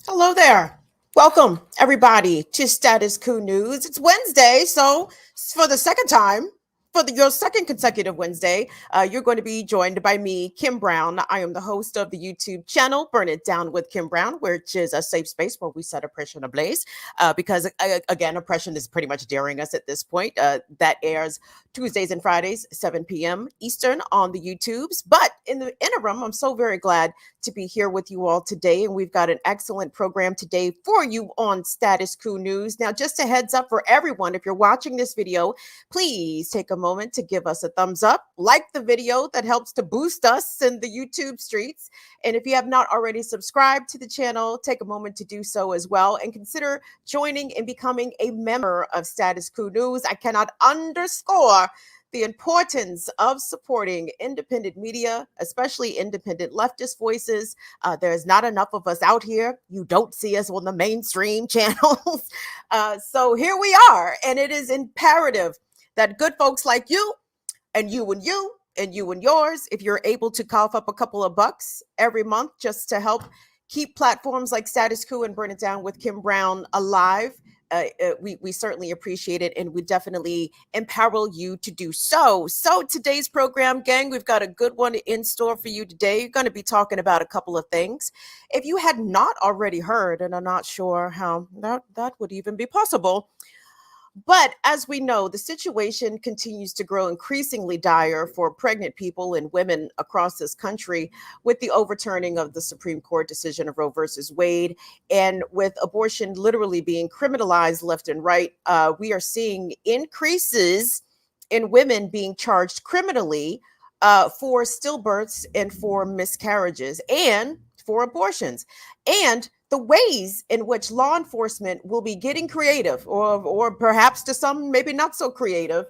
Hello there. Welcome, everybody, to Status Coup News. It's Wednesday, so for the second time, your second consecutive Wednesday, you're going to be joined by me, Kim Brown. I am the host of the YouTube channel, Burn It Down with Kim Brown, which is a safe space where we set oppression ablaze. Because, again, oppression is pretty much daring us at this point. That airs Tuesdays and Fridays, 7 p.m. Eastern on the YouTubes. But in the interim, I'm so very glad to be here with you all today. And we've got an excellent program today for you on Status Coup News. Now, just a heads up for everyone, if you're watching this video, please take a moment to give us a thumbs up, like the video. That helps to boost us in the YouTube streets. And if you have not already subscribed to the channel, take a moment to do so as well. And consider joining and becoming a member of Status Coup News. I cannot underscore the importance of supporting independent media, especially independent leftist voices. There's not enough of us out here. You don't see us on the mainstream channels. So here we are. And it is imperative that good folks like you and you and you and you and yours, if you're able to cough up a couple of bucks every month just to help keep platforms like Status Coup and Burn It Down with Kim Brown alive, we certainly appreciate it, and we definitely empower you to do so. So today's program, gang, we've got a good one in store for you today. You're going to be talking about a couple of things. If you had not already heard, and I'm not sure how that would even be possible, but as we know, the situation continues to grow increasingly dire for pregnant people and women across this country with the overturning of the Supreme Court decision of Roe versus Wade. And with abortion literally being criminalized left and right, we are seeing increases in women being charged criminally for stillbirths and for miscarriages and for abortions. And the ways in which law enforcement will be getting creative, or perhaps to some, maybe not so creative,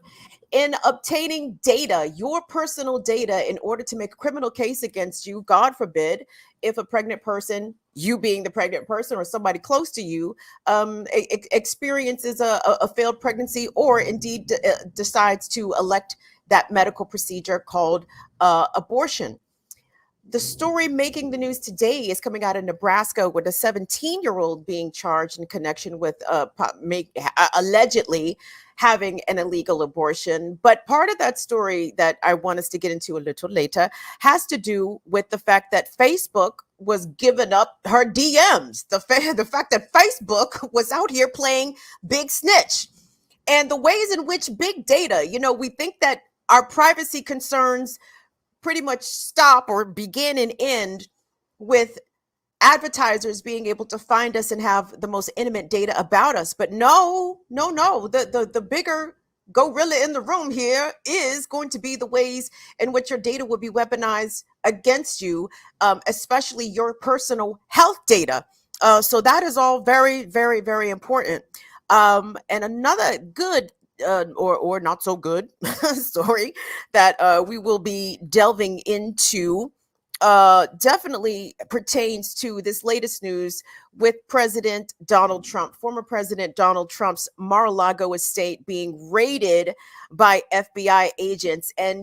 in obtaining data, your personal data, in order to make a criminal case against you, God forbid, if a pregnant person, you being the pregnant person or somebody close to you, experiences a failed pregnancy, or indeed decides to elect that medical procedure called abortion. The story making the news today is coming out of Nebraska, with a 17-year-old being charged in connection with allegedly having an illegal abortion. But part of that story that I want us to get into a little later has to do with the fact that Facebook was giving up her DMs. The fact that Facebook was out here playing big snitch, and the ways in which big data, we think that our privacy concerns pretty much stop or begin and end with advertisers being able to find us and have the most intimate data about us. But no. The bigger gorilla in the room here is going to be the ways in which your data will be weaponized against you, especially your personal health data. So that is all very, very, very important. And another good or not so good story that we will be delving into definitely pertains to this latest news with President Donald Trump, former President Donald Trump's Mar-a-Lago estate being raided by FBI agents. And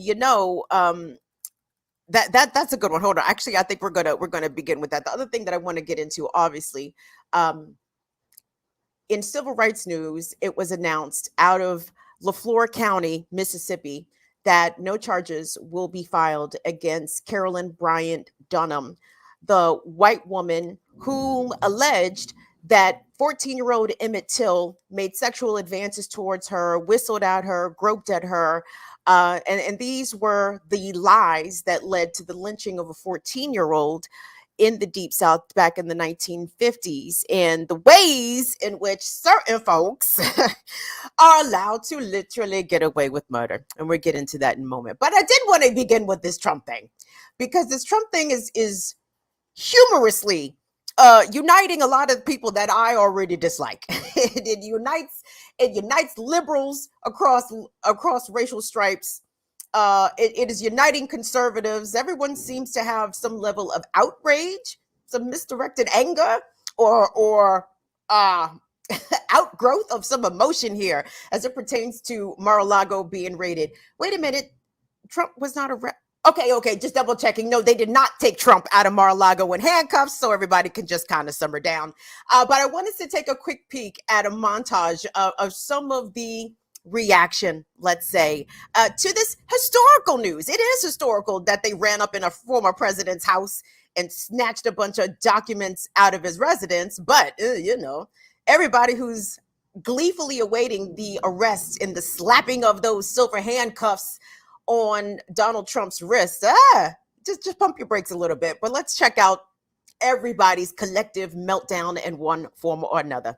that's a good one. Hold on. Actually, I think we're gonna begin with that. The other thing that I want to get into, obviously, in civil rights news, it was announced out of LaFleur County, Mississippi, that no charges will be filed against Carolyn Bryant Dunham, the white woman who alleged that 14-year-old Emmett Till made sexual advances towards her, whistled at her, groped at her. And these were the lies that led to the lynching of a 14-year-old in the Deep South back in the 1950s, and the ways in which certain folks are allowed to literally get away with murder. And we'll get into that in a moment. But I did want to begin with this Trump thing, because this Trump thing is humorously uniting a lot of people that I already dislike. It unites liberals across racial stripes. It is uniting conservatives. Everyone seems to have some level of outrage, some misdirected anger, or outgrowth of some emotion here as it pertains to Mar-a-Lago being raided. Wait a minute, Trump was not Okay, just double checking. No, they did not take Trump out of Mar-a-Lago in handcuffs, so everybody can just kind of simmer down. But I wanted to take a quick peek at a montage of some of the reaction, let's say, to this historical news. It is historical that they ran up in a former president's house and snatched a bunch of documents out of his residence. But, everybody who's gleefully awaiting the arrest and the slapping of those silver handcuffs on Donald Trump's wrist, just pump your brakes a little bit. But let's check out everybody's collective meltdown in one form or another.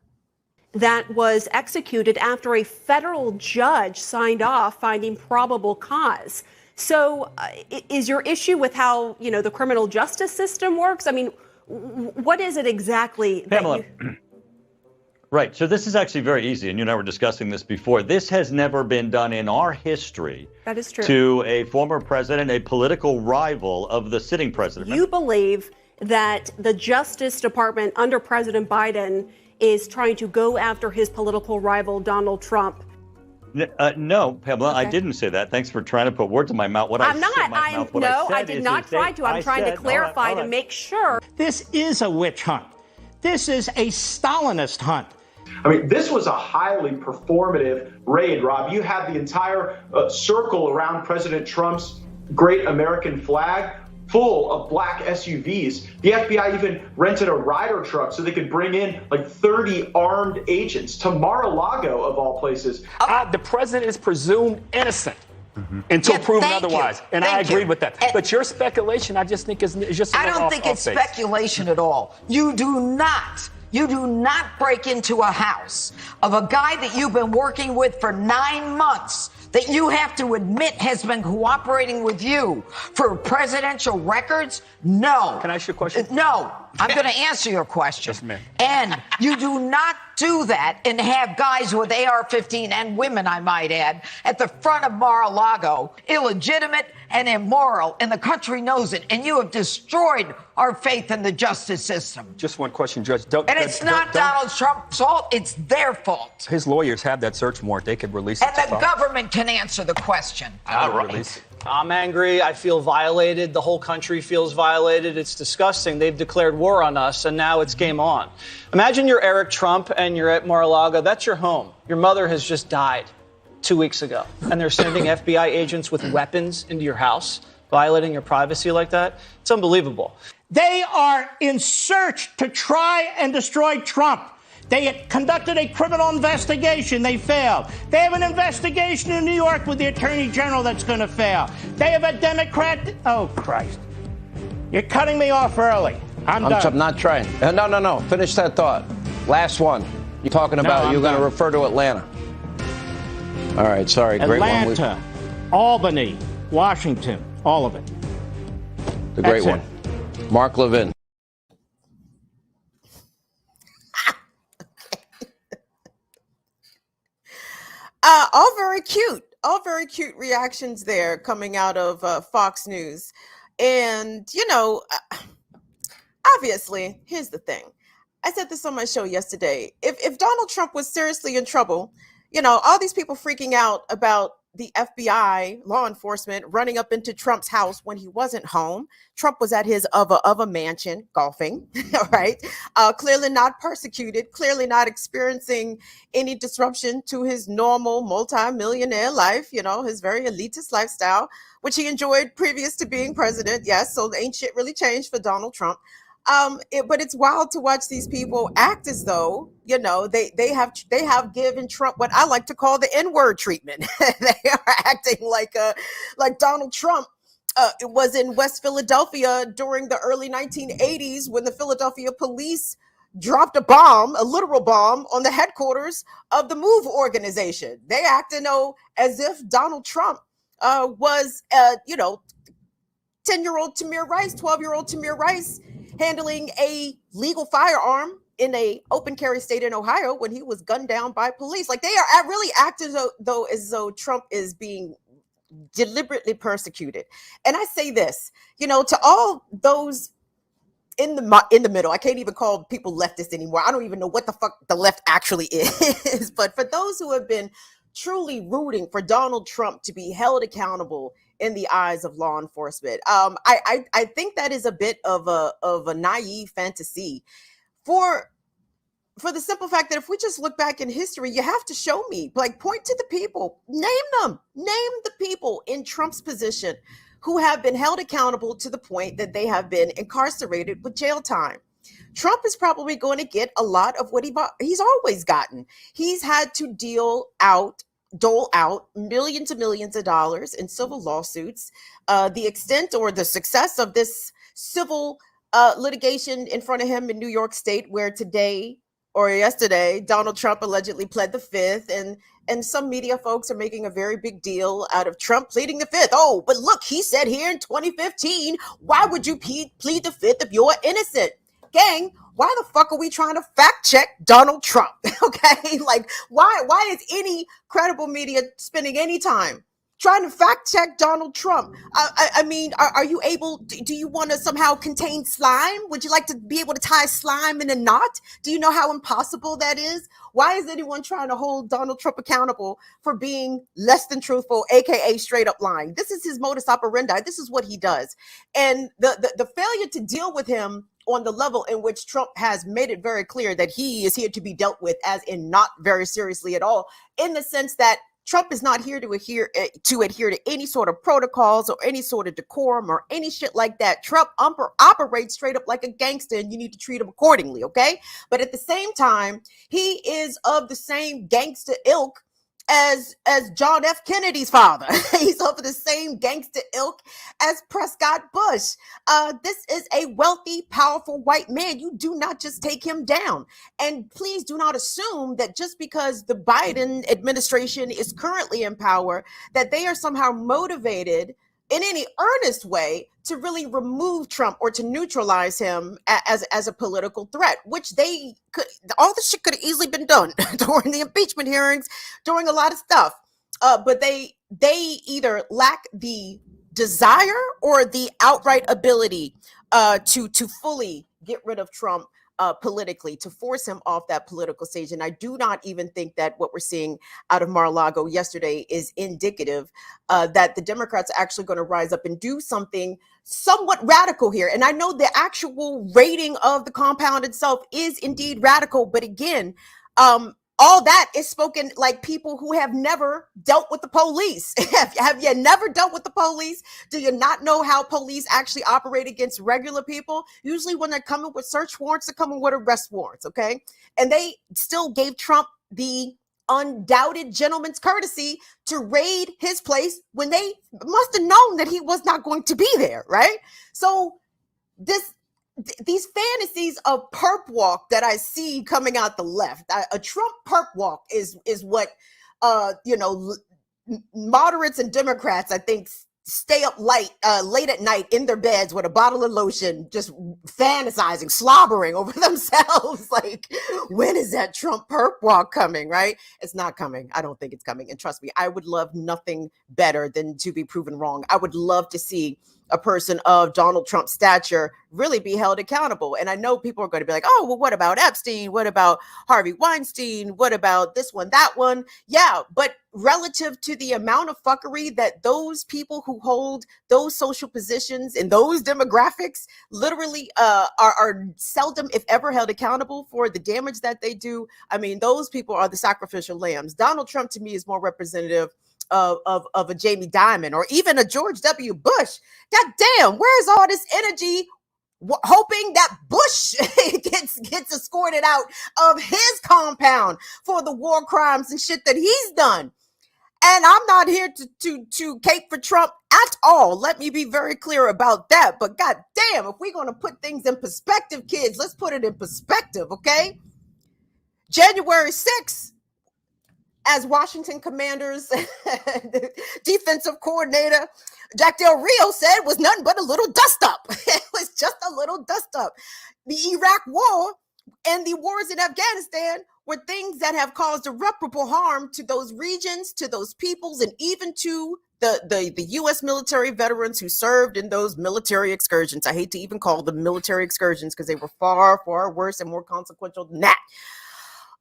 That was executed after a federal judge signed off finding probable cause. So is your issue with how, the criminal justice system works? I mean, what is it exactly? Pamela, right. So this is actually very easy. And you and I were discussing this before. This has never been done in our history. That is true. To a former president, a political rival of the sitting president. You believe that the Justice Department under President Biden is trying to go after his political rival, Donald Trump? No, Pamela, okay. I didn't say that. Thanks for trying to put words in my mouth. I did not try to. I'm trying to clarify to make sure. This is a witch hunt. This is a Stalinist hunt. I mean, this was a highly performative raid, Rob. You had the entire circle around President Trump's great American flag full of black SUVs. The FBI even rented a Ryder truck so they could bring in like 30 armed agents to Mar-a-Lago, of all places. The president is presumed innocent until proven otherwise. And I agree with that. But your speculation, I just think is just I don't think it's speculation at all. You do not break into a house of a guy that you've been working with for 9 months, that you have to admit has been cooperating with you for presidential records? No. Can I ask you a question? No. I'm going to answer your question. Yes, ma'am. And you do not do that and have guys with AR-15 and women, I might add, at the front of Mar-a-Lago, illegitimate and immoral, and the country knows it. And you have destroyed our faith in the justice system. Just one question, Judge. It's not Donald Trump's fault. It's their fault. His lawyers have that search warrant. They could release it. And the government can answer the question. All right. I'm angry. I feel violated. The whole country feels violated. It's disgusting. They've declared war on us, and now it's game on. Imagine you're Eric Trump and you're at Mar-a-Lago. That's your home. Your mother has just died 2 weeks ago, and they're sending FBI agents with weapons into your house, violating your privacy like that. It's unbelievable. They are in search to try and destroy Trump. They had conducted a criminal investigation. They failed. They have an investigation in New York with the Attorney General that's going to fail. They have a Democrat. Oh, Christ. You're cutting me off early. I'm done. I'm not trying. No. Finish that thought. Last one. You're talking about you're going to refer to Atlanta. All right. Sorry. Great one. Atlanta, Albany, Washington, all of it. The great one. Mark Levin. All very cute reactions there coming out of Fox News. And, obviously, here's the thing. I said this on my show yesterday. If Donald Trump was seriously in trouble, all these people freaking out about the FBI, law enforcement, running up into Trump's house when he wasn't home. Trump was at his other mansion golfing, right? Clearly not persecuted, clearly not experiencing any disruption to his normal multi-millionaire life, his very elitist lifestyle, which he enjoyed previous to being president. Yes, so ain't shit really changed for Donald Trump. But it's wild to watch these people act as though, they have given Trump what I like to call the N-word treatment. They are acting like Donald Trump was in West Philadelphia during the early 1980s when the Philadelphia police dropped a literal bomb on the headquarters of the MOVE organization. They act as if Donald Trump was, 10-year-old Tamir Rice, 12-year-old Tamir Rice, handling a legal firearm in a open carry state in Ohio when he was gunned down by police. Like, they are really acting as though Trump is being deliberately persecuted. And I say this, to all those in the middle, I can't even call people leftists anymore. I don't even know what the fuck the left actually is. But for those who have been truly rooting for Donald Trump to be held accountable in the eyes of law enforcement. I think that is a bit of a naive fantasy for the simple fact that if we just look back in history, you have to show me, like, point to the people, name the people in Trump's position who have been held accountable to the point that they have been incarcerated with jail time. Trump is probably going to get a lot of what he's always gotten. He's had to dole out millions and millions of dollars in civil lawsuits. The extent or the success of this civil litigation in front of him in New York State, where today or yesterday, Donald Trump allegedly pled the fifth, and some media folks are making a very big deal out of Trump pleading the fifth. Oh, but look, he said here in 2015, why would you plead the fifth if you're innocent? Gang, why the fuck are we trying to fact check Donald Trump? Okay, like why is any credible media spending any time trying to fact check Donald Trump? I mean, are you able, do you want to somehow contain slime? Would you like to be able to tie slime in a knot? Do you know how impossible that is? Why is anyone trying to hold Donald Trump accountable for being less than truthful, aka straight up lying? This is his modus operandi. This is what he does. And the failure to deal with him on the level in which Trump has made it very clear that he is here to be dealt with, as in not very seriously at all, in the sense that Trump is not here to adhere to any sort of protocols or any sort of decorum or any shit like that. Trump operates straight up like a gangster, and you need to treat him accordingly, okay? But at the same time, he is of the same gangster ilk as John F. Kennedy's father. He's of the same gangster ilk as Prescott Bush. This is a wealthy, powerful white man. You do not just take him down. And please do not assume that just because the Biden administration is currently in power, that they are somehow motivated in any earnest way to really remove Trump or to neutralize him as a political threat, which they could, all this shit could have easily been done during the impeachment hearings, during a lot of stuff. But they either lack the desire or the outright ability to fully get rid of Trump politically, to force him off that political stage. And I do not even think that what we're seeing out of Mar-a-Lago yesterday is indicative that the Democrats are actually going to rise up and do something somewhat radical here. And I know the actual rating of the compound itself is indeed radical, but again, all that is spoken like people who have never dealt with the police. Have you never dealt with the police? Do you not know how police actually operate against regular people? Usually when they're coming with search warrants, they're coming with arrest warrants, okay? And they still gave Trump the undoubted gentleman's courtesy to raid his place when they must have known that he was not going to be there, right? So these fantasies of perp walk that I see coming out the left, a Trump perp walk is what moderates and Democrats, I think, stay up late at night in their beds with a bottle of lotion, just fantasizing, slobbering over themselves. Like, when is that Trump perp walk coming, right? It's not coming. I don't think it's coming. And trust me, I would love nothing better than to be proven wrong. I would love to see a person of Donald Trump's stature really be held accountable. And I know people are going to be like, oh, well, what about Epstein? What about Harvey Weinstein? What about this one, that one? Yeah, but relative to the amount of fuckery that those people who hold those social positions and those demographics literally are seldom, if ever, held accountable for the damage that they do. I mean, those people are the sacrificial lambs. Donald Trump, to me, is more representative of a Jamie Dimon or even a George W. Bush. God damn, where's all this energy hoping that Bush gets escorted out of his compound for the war crimes and shit that he's done? And I'm not here to cape for Trump at all. Let me be very clear about that. But God damn, if we're going to put things in perspective, kids, let's put it in perspective, okay? January 6th, as Washington Commanders defensive coordinator Jack Del Rio said, was nothing but a little dust up. It was just a little dust up. The Iraq war and the wars in Afghanistan were things that have caused irreparable harm to those regions, to those peoples, and even to the U.S. military veterans who served in those military excursions. I hate to even call them military excursions because they were far, far worse and more consequential than that.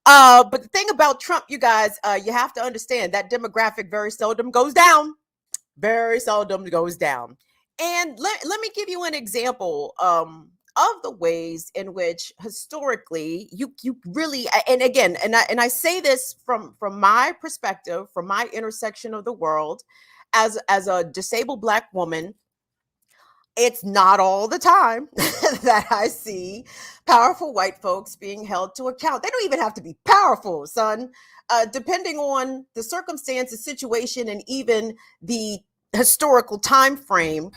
But the thing about Trump, you guys, you have to understand that demographic very seldom goes down. Very seldom goes down. And let me give you an example of the ways in which historically you really, and again, and I say this from my perspective, from my intersection of the world, as a disabled Black woman. It's not all the time that I see powerful white folks being held to account. They don't even have to be powerful, son. Depending on the circumstances, situation, and even the historical time frame,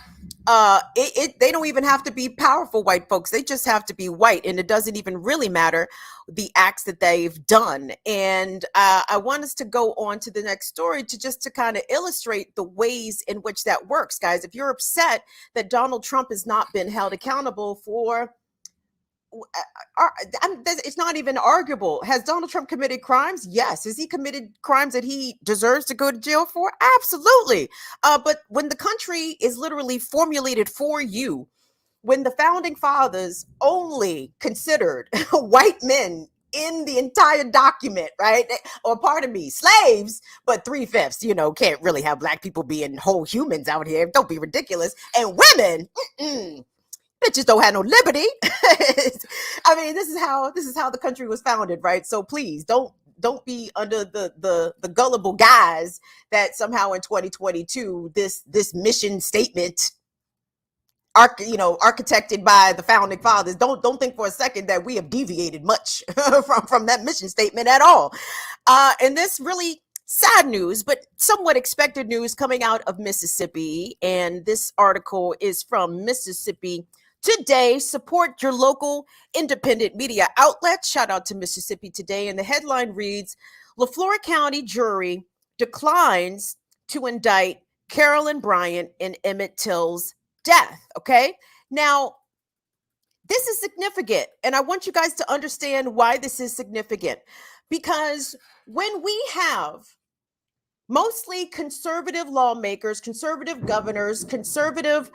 they don't even have to be powerful white folks. They just have to be white, and it doesn't even really matter the acts that they've done. And I want us to go on to the next story to kind of illustrate the ways in which that works, guys. If you're upset that Donald Trump has not been held accountable for, it's not even arguable. Has Donald Trump committed crimes? Yes. Has he committed crimes that he deserves to go to jail for? Absolutely. But when the country is literally formulated for you, when the founding fathers only considered white men in the entire document, right? Or pardon me, slaves, but 3/5, can't really have Black people being whole humans out here. Don't be ridiculous. And women, bitches don't have no liberty. I mean, this is how the country was founded, right? So please don't be under the gullible guise that somehow in 2022 this mission statement, architected by the founding fathers, don't think for a second that we have deviated much from that mission statement at all. And this really sad news, but somewhat expected news coming out of Mississippi. And this article is from Mississippi Today. Support your local independent media outlet. Shout out to Mississippi Today. And the headline reads, LaFleur County jury declines to indict Carolyn Bryant in Emmett Till's death. Okay. Now, this is significant. And I want you guys to understand why this is significant. Because when we have mostly conservative lawmakers, conservative governors, conservative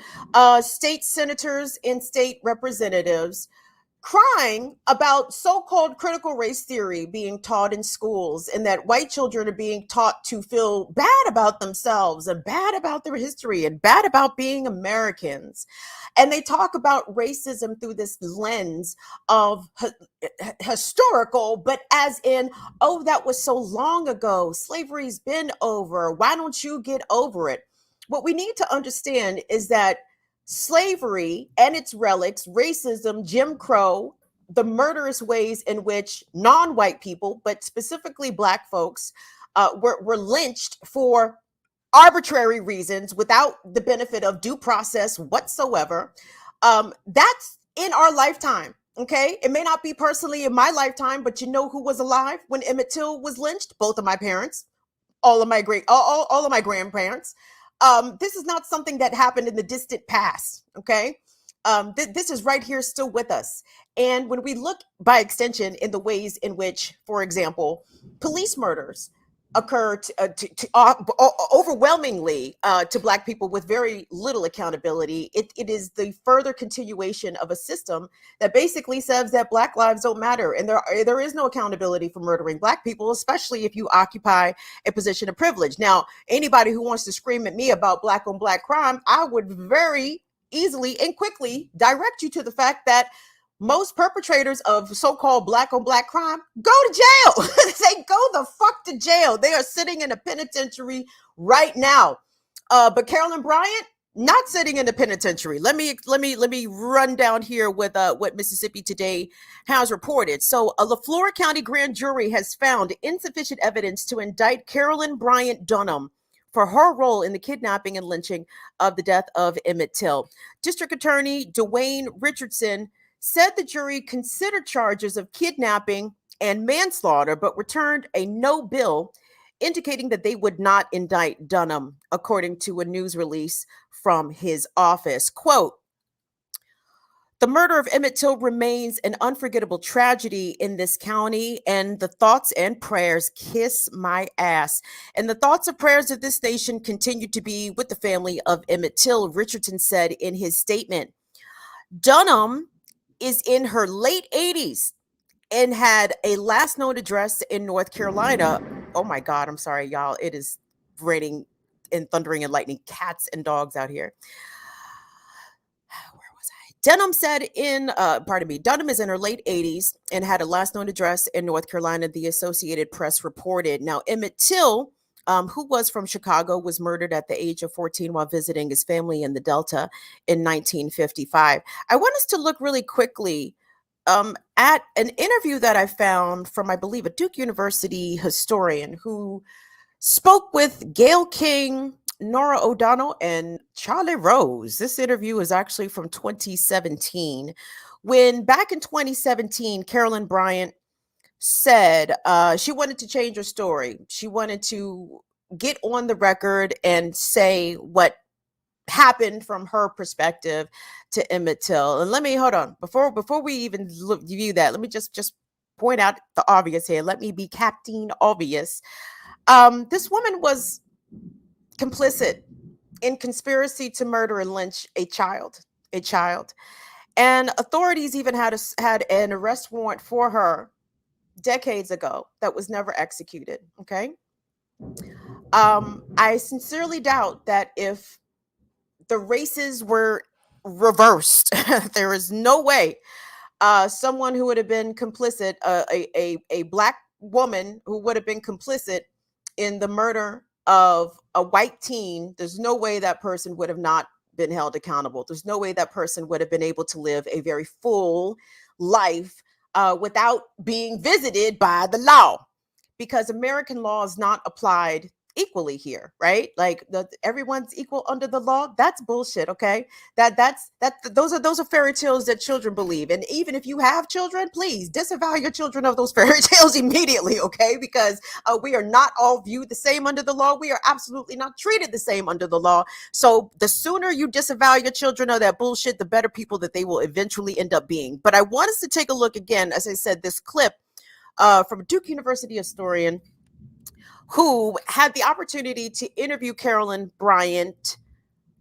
state senators and state representatives crying about so-called critical race theory being taught in schools, and that white children are being taught to feel bad about themselves and bad about their history and bad about being Americans. And they talk about racism through this lens of historical, but as in, oh, that was so long ago. Slavery's been over. Why don't you get over it? What we need to understand is that slavery and its relics, racism, Jim Crow, the murderous ways in which non-white people, but specifically Black folks, were lynched for arbitrary reasons without the benefit of due process whatsoever. That's in our lifetime. Okay. It may not be personally in my lifetime, but you know who was alive when Emmett Till was lynched? Both of my parents, all of my grandparents. This is not something that happened in the distant past. Okay. This is right here still with us. And when we look by extension in the ways in which, for example, police murders occur overwhelmingly to Black people with very little accountability, it is the further continuation of a system that basically says that Black lives don't matter, and there is no accountability for murdering Black people, especially if you occupy a position of privilege. Now, anybody who wants to scream at me about Black on Black crime, I would very easily and quickly direct you to the fact that most perpetrators of so-called Black on Black crime go to jail. They go the fuck to jail. They are sitting in a penitentiary right now. But Carolyn Bryant, not sitting in the penitentiary. Let me run down here with what Mississippi Today has reported. So a LaFleur County grand jury has found insufficient evidence to indict Carolyn Bryant Dunham for her role in the kidnapping and lynching of the death of Emmett Till. District Attorney Dwayne Richardson said the jury considered charges of kidnapping and manslaughter, but returned a no bill, indicating that they would not indict Dunham, according to a news release from his office. Quote, the murder of Emmett Till remains an unforgettable tragedy in this county, and the thoughts and prayers kiss my ass. And the thoughts and prayers of this nation continue to be with the family of Emmett Till, Richardson said in his statement. Dunham is in her late 80s and had a last known address in North Carolina. Oh my God, I'm sorry, y'all. It is raining and thundering and lightning, cats and dogs out here. Where was I? Dunham said Dunham is in her late 80s and had a last known address in North Carolina, the Associated Press reported. Now, Emmett Till, who was from Chicago, was murdered at the age of 14 while visiting his family in the Delta in 1955. I want us to look really quickly at an interview that I found from, I believe, a Duke University historian who spoke with Gayle King, Nora O'Donnell, and Charlie Rose. This interview is actually from 2017, when back in 2017, Carolyn Bryant said she wanted to change her story. She wanted to get on the record and say what happened from her perspective to Emmett Till. And let me hold on before we even view that. Let me just point out the obvious here. Let me be Captain Obvious. This woman was complicit in conspiracy to murder and lynch a child, and authorities even had an arrest warrant for her decades ago that was never executed. Okay. I sincerely doubt that if the races were reversed, there is no way someone who would have been complicit, a Black woman who would have been complicit in the murder of a white teen, there's no way that person would have not been held accountable. There's no way that person would have been able to live a very full life without being visited by the law, because American law is not applied equally here, right? Like everyone's equal under the law. That's bullshit. Okay. Those are fairy tales that children believe. And even if you have children, please disavow your children of those fairy tales immediately. Okay. Because we are not all viewed the same under the law. We are absolutely not treated the same under the law. So the sooner you disavow your children of that bullshit, the better people that they will eventually end up being. But I want us to take a look again, as I said, this clip from a Duke University historian who had the opportunity to interview Carolyn Bryant.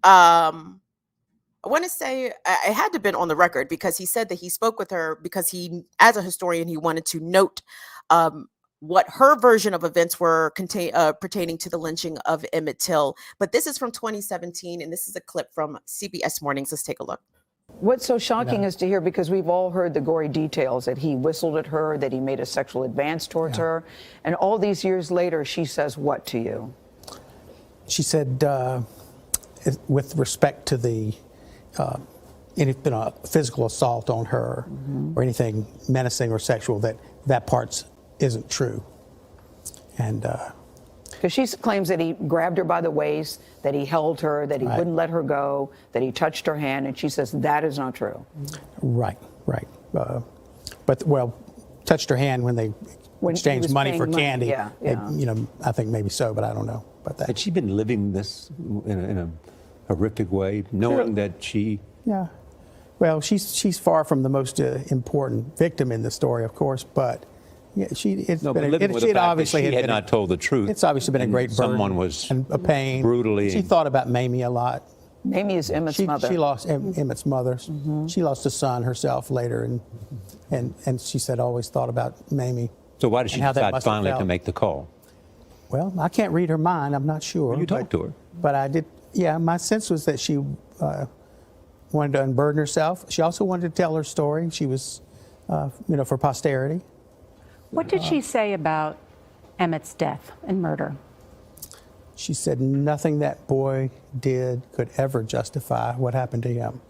I want to say it had to have been on the record, because he said that he spoke with her because he, as a historian, he wanted to note what her version of events were pertaining to the lynching of Emmett Till. But this is from 2017, and this is a clip from CBS Mornings. Let's take a look. What's so shocking is to hear, because we've all heard the gory details, that he whistled at her, that he made a sexual advance towards her. And all these years later, she says what to you? She said, with respect to the, any physical assault on her or anything menacing or sexual, that part isn't true. And because she claims that he grabbed her by the waist, that he held her, that he wouldn't let her go, that he touched her hand, and she says that is not true. Right. But, well, touched her hand when they exchanged money for candy. Yeah. I think maybe so, but I don't know about that. Had she been living this in a horrific way, knowing that she... Yeah. Well, she's far from the most important victim in the story, of course, but... Yeah, she had not told the truth. It's obviously been a great burden. Someone was and a pain. Brutally. She thought about Mamie a lot. Mamie is Emmett's mother. She lost Emmett's mother. She lost a son herself later, and she said always thought about Mamie. So why did she decide finally to make the call? Well, I can't read her mind. I'm not sure. Well, you talked to her. But I did. Yeah, my sense was that she wanted to unburden herself. She also wanted to tell her story. She was, for posterity. What did she say about Emmett's death and murder? She said nothing that boy did could ever justify what happened to him.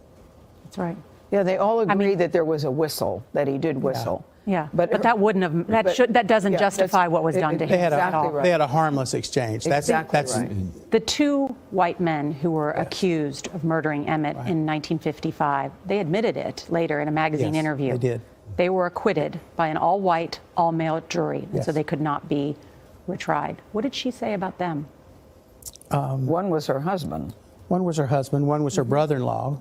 That's right. Yeah, they all agree that there was a whistle, that he did whistle. Yeah, but that wouldn't have, that doesn't justify what was done to him. They had a harmless exchange. That's right. The two white men who were accused of murdering Emmett in 1955, they admitted it later in a magazine interview. They did. They were acquitted by an all-white, all-male jury, and so they could not be retried. What did she say about them? One was her husband. One was her husband. One was her brother-in-law,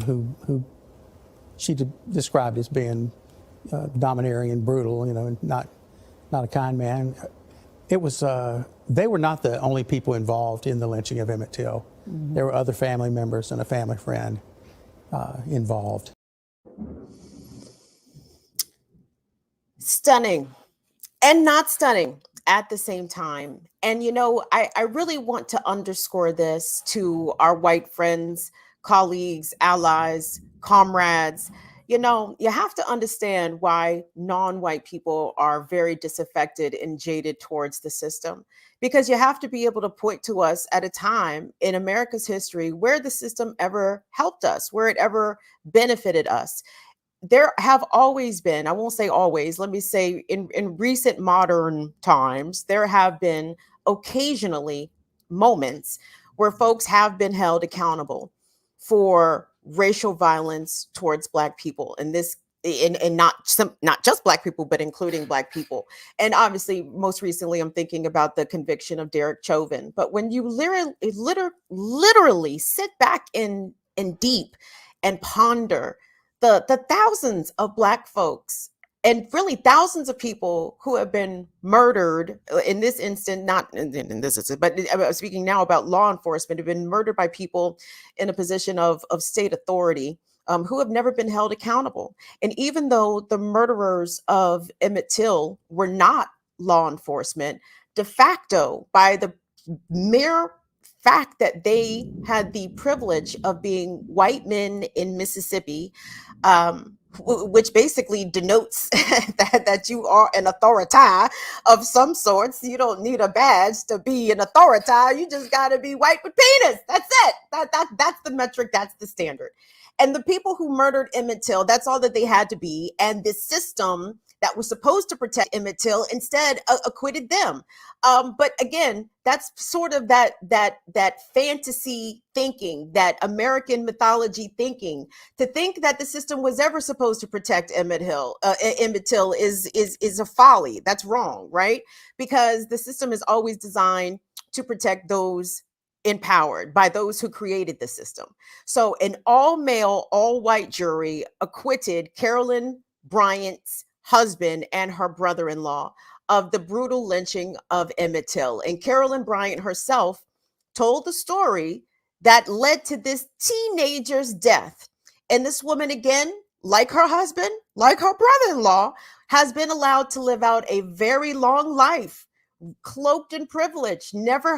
who she described as being domineering and brutal, and not a kind man. It was. They were not the only people involved in the lynching of Emmett Till. There were other family members and a family friend involved. Stunning and not stunning at the same time, and I really want to underscore this to our white friends, colleagues, allies, comrades. You have to understand why non-white people are very disaffected and jaded towards the system, because you have to be able to point to us at a time in America's history where the system ever helped us, where it ever benefited us. There have always been, I won't say always, let me say in recent modern times, there have been occasionally moments where folks have been held accountable for racial violence towards Black people. And this, and not just Black people, but including Black people. And obviously, most recently, I'm thinking about the conviction of Derek Chauvin. But when you literally sit back in deep and ponder the thousands of Black folks, and really thousands of people who have been murdered in this instant, not in this instance, but I'm speaking now about law enforcement, have been murdered by people in a position of state authority, who have never been held accountable. And even though the murderers of Emmett Till were not law enforcement, de facto, by the mere fact that they had the privilege of being white men in Mississippi, which basically denotes that you are an authority of some sorts. You don't need a badge to be an authority. You just got to be white with penis. That's it. That's the metric. That's the standard. And the people who murdered Emmett Till, that's all that they had to be. And the system that was supposed to protect Emmett Till instead acquitted them. But again, that's sort of that fantasy thinking, that American mythology thinking. To think that the system was ever supposed to protect Emmett Till is a folly. That's wrong, right? Because the system is always designed to protect those empowered by those who created the system. So an all-male, all-white jury acquitted Carolyn Bryant's husband and her brother-in-law of the brutal lynching of Emmett Till. And Carolyn Bryant herself told the story that led to this teenager's death. And this woman, again, like her husband, like her brother-in-law, has been allowed to live out a very long life, cloaked in privilege, never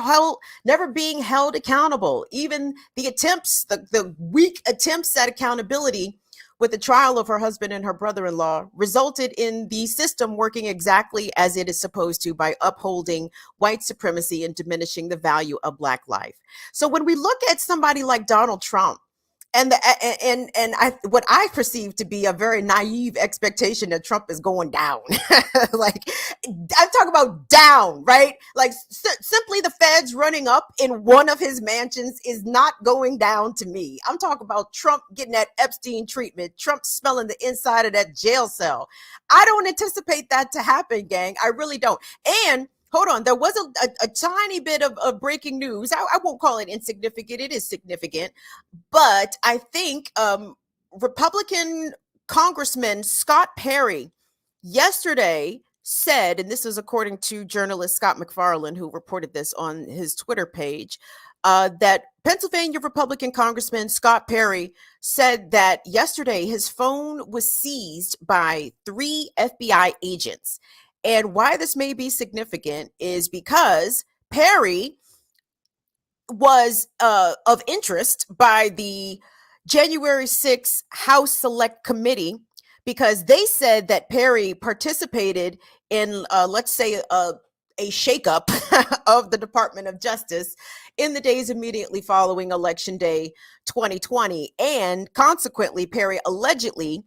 being held accountable. Even the attempts, the weak attempts at accountability with the trial of her husband and her brother-in-law resulted in the system working exactly as it is supposed to, by upholding white supremacy and diminishing the value of Black life. So when we look at somebody like Donald Trump, and what I perceive to be a very naive expectation that Trump is going down. Like, I'm talking about down, right? Like simply the feds running up in one of his mansions is not going down to me. I'm talking about Trump getting that Epstein treatment, Trump smelling the inside of that jail cell. I don't anticipate that to happen, gang. I really don't. And hold on, there was a tiny bit of breaking news. I won't call it insignificant. It is significant. But I think Republican Congressman Scott Perry yesterday said, and this is according to journalist Scott McFarland, who reported this on his Twitter page, that Pennsylvania Republican Congressman Scott Perry said that yesterday his phone was seized by 3 FBI agents. And why this may be significant is because Perry was of interest by the January 6th House Select Committee, because they said that Perry participated in, let's say, a shakeup of the Department of Justice in the days immediately following Election Day 2020. And consequently, Perry allegedly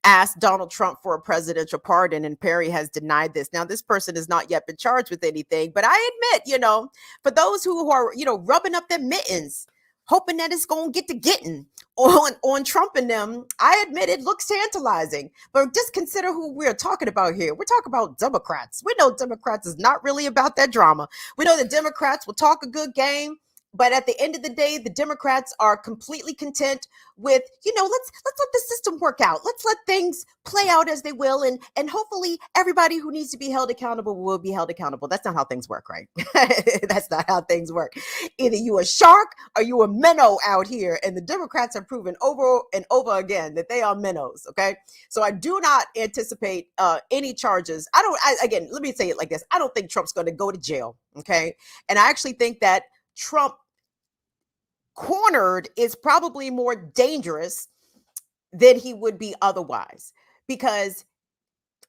asked Donald Trump for a presidential pardon, and Perry has denied this. Now, this person has not yet been charged with anything, but I admit, for those who are, rubbing up their mittens, hoping that it's going to get to getting on Trump and them, I admit it looks tantalizing. But just consider who we're talking about here. We're talking about Democrats. We know Democrats is not really about that drama. We know that Democrats will talk a good game, But at the end of the day, the Democrats are completely content with, let's let the system work out. Let's let things play out as they will. And hopefully everybody who needs to be held accountable will be held accountable. That's not how things work, right? That's not how things work. Either you a shark or you a minnow out here. And the Democrats have proven over and over again that they are minnows. Okay. So I do not anticipate any charges. Again, let me say it like this. I don't think Trump's going to go to jail. Okay. And I actually think that Trump cornered is probably more dangerous than he would be otherwise, because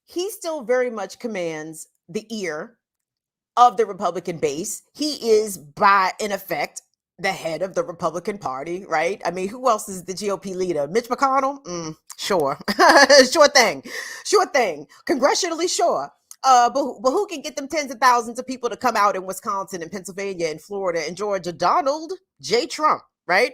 he still very much commands the ear of the Republican base. He is, by in effect, the head of the Republican Party, right? I mean, who else is the GOP leader? Mitch McConnell? Sure. Sure thing. Congressionally, sure. But who can get them tens of thousands of people to come out in Wisconsin and Pennsylvania and Florida and Georgia? Donald J. Trump, right?